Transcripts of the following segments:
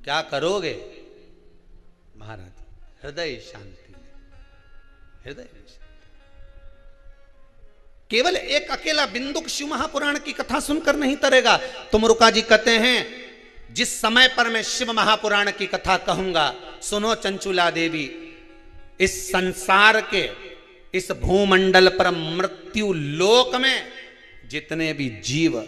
क्या करोगे महाराज? हृदय शांति, हृदय शांति। केवल एक अकेला बिंदुक शिव महापुराण की कथा सुनकर नहीं तरेगा। तुमरुका जी कहते हैं जिस समय पर मैं शिव महापुराण की कथा कहूंगा, सुनो चंचुला देवी, इस संसार के इस भूमंडल पर मृत्यु लोक में जितने भी जीव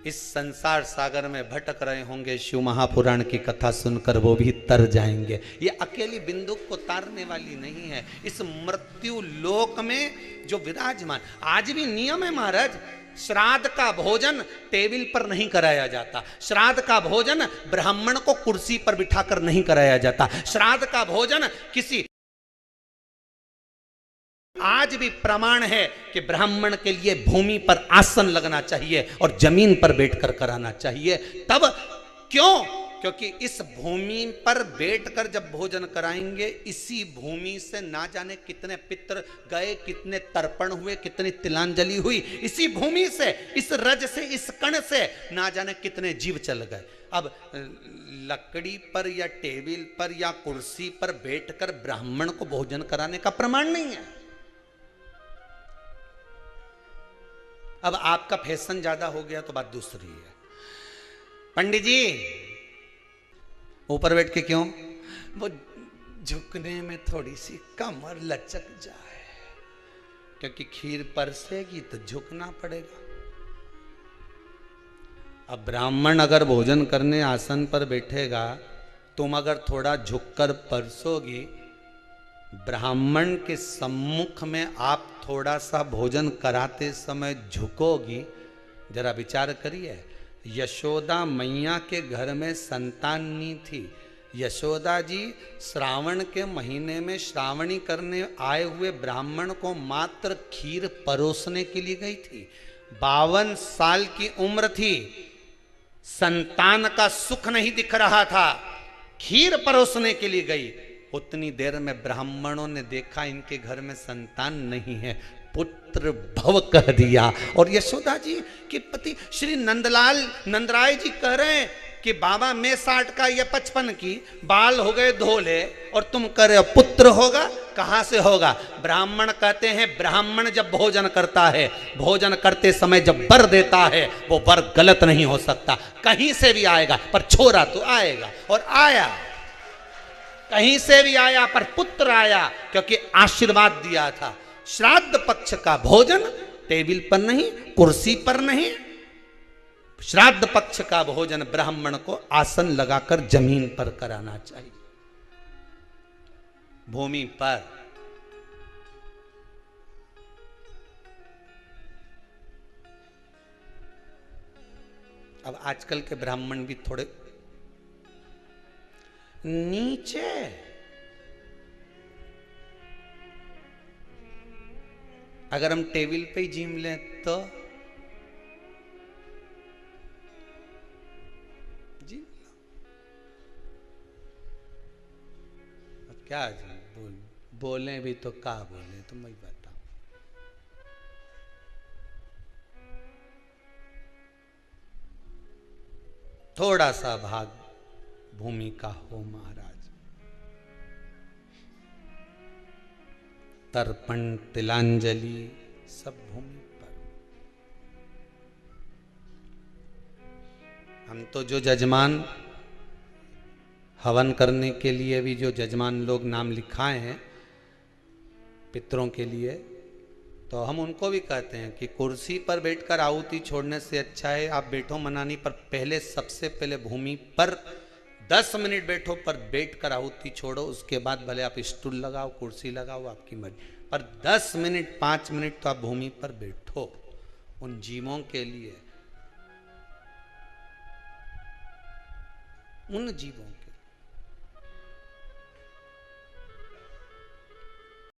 इस संसार सागर में भटक रहे होंगे, शिव महापुराण की कथा सुनकर वो भी तर जाएंगे। ये अकेली बिंदु को तारने वाली नहीं है। इस मृत्यु लोक में जो विराजमान, आज भी नियम है महाराज, श्राद्ध का भोजन टेबल पर नहीं कराया जाता। श्राद्ध का भोजन ब्राह्मण को कुर्सी पर बिठाकर नहीं कराया जाता। श्राद्ध का भोजन किसी, आज भी प्रमाण है कि ब्राह्मण के लिए भूमि पर आसन लगना चाहिए और जमीन पर बैठकर कराना चाहिए। तब क्यों? क्योंकि इस भूमि पर बैठकर जब भोजन कराएंगे, इसी भूमि से ना जाने कितने पितृ गए, कितने तर्पण हुए, कितनी तिलांजलि हुई, इसी भूमि से, इस रज से, इस कण से ना जाने कितने जीव चल गए। अब लकड़ी पर या टेबल पर या कुर्सी पर बैठकर ब्राह्मण को भोजन कराने का प्रमाण नहीं है। अब आपका फैशन ज्यादा हो गया तो बात दूसरी है। पंडित जी ऊपर बैठ के क्यों? वो झुकने में थोड़ी सी कमर लचक जाए, क्योंकि खीर परसेगी तो झुकना पड़ेगा। अब ब्राह्मण अगर भोजन करने आसन पर बैठेगा, तुम अगर थोड़ा झुककर परसोगी, ब्राह्मण के सम्मुख में आप थोड़ा सा भोजन कराते समय झुकोगी, जरा विचार करिए। यशोदा मैया के घर में संतान नहीं थी। यशोदा जी श्रावण के महीने में श्रावणी करने आए हुए ब्राह्मण को मात्र खीर परोसने के लिए गई थी। 52 साल की उम्र थी, संतान का सुख नहीं दिख रहा था, खीर परोसने के लिए गई। उतनी देर में ब्राह्मणों ने देखा इनके घर में संतान नहीं है, पुत्र भव कह दिया। और यशोदा जी के पति श्री नंदलाल नंदराय जी कह रहे हैं कि बाबा मैं 60 का, ये 55 की, बाल हो गए धोले और तुम कह रहे हो पुत्र होगा। कहां से होगा? ब्राह्मण कहते हैं ब्राह्मण जब भोजन करता है, भोजन करते समय जब वर देता है, वो वर गलत नहीं हो सकता, कहीं से भी आएगा, पर छोरा तो आएगा। और आया, कहीं से भी आया, पर पुत्र आया, क्योंकि आशीर्वाद दिया था। श्राद्ध पक्ष का भोजन टेबल पर नहीं, कुर्सी पर नहीं, श्राद्ध पक्ष का भोजन ब्राह्मण को आसन लगाकर जमीन पर कराना चाहिए, भूमि पर। अब आजकल के ब्राह्मण भी थोड़े नीचे, अगर हम टेबल पे ही जीम लें तो जी क्या बोले भी तो क्या बोले, तो मैं बताऊं। थोड़ा सा भाग भूमि का हो महाराज। तर्पण तिलांजलि सब भूमि पर। हम तो जो जजमान हवन करने के लिए भी जो जजमान लोग नाम लिखाए हैं पितरों के लिए, तो हम उनको भी कहते हैं कि कुर्सी पर बैठकर आहुति छोड़ने से अच्छा है आप बैठो मनानी पर, पहले सबसे पहले भूमि पर 10 मिनट बैठो, पर बैठ कर आहुति छोड़ो। उसके बाद भले आप स्टूल लगाओ, कुर्सी लगाओ, आपकी मर्जी, पर 10 मिनट 5 मिनट तो आप भूमि पर बैठो उन जीवों के लिए, उन जीवों के।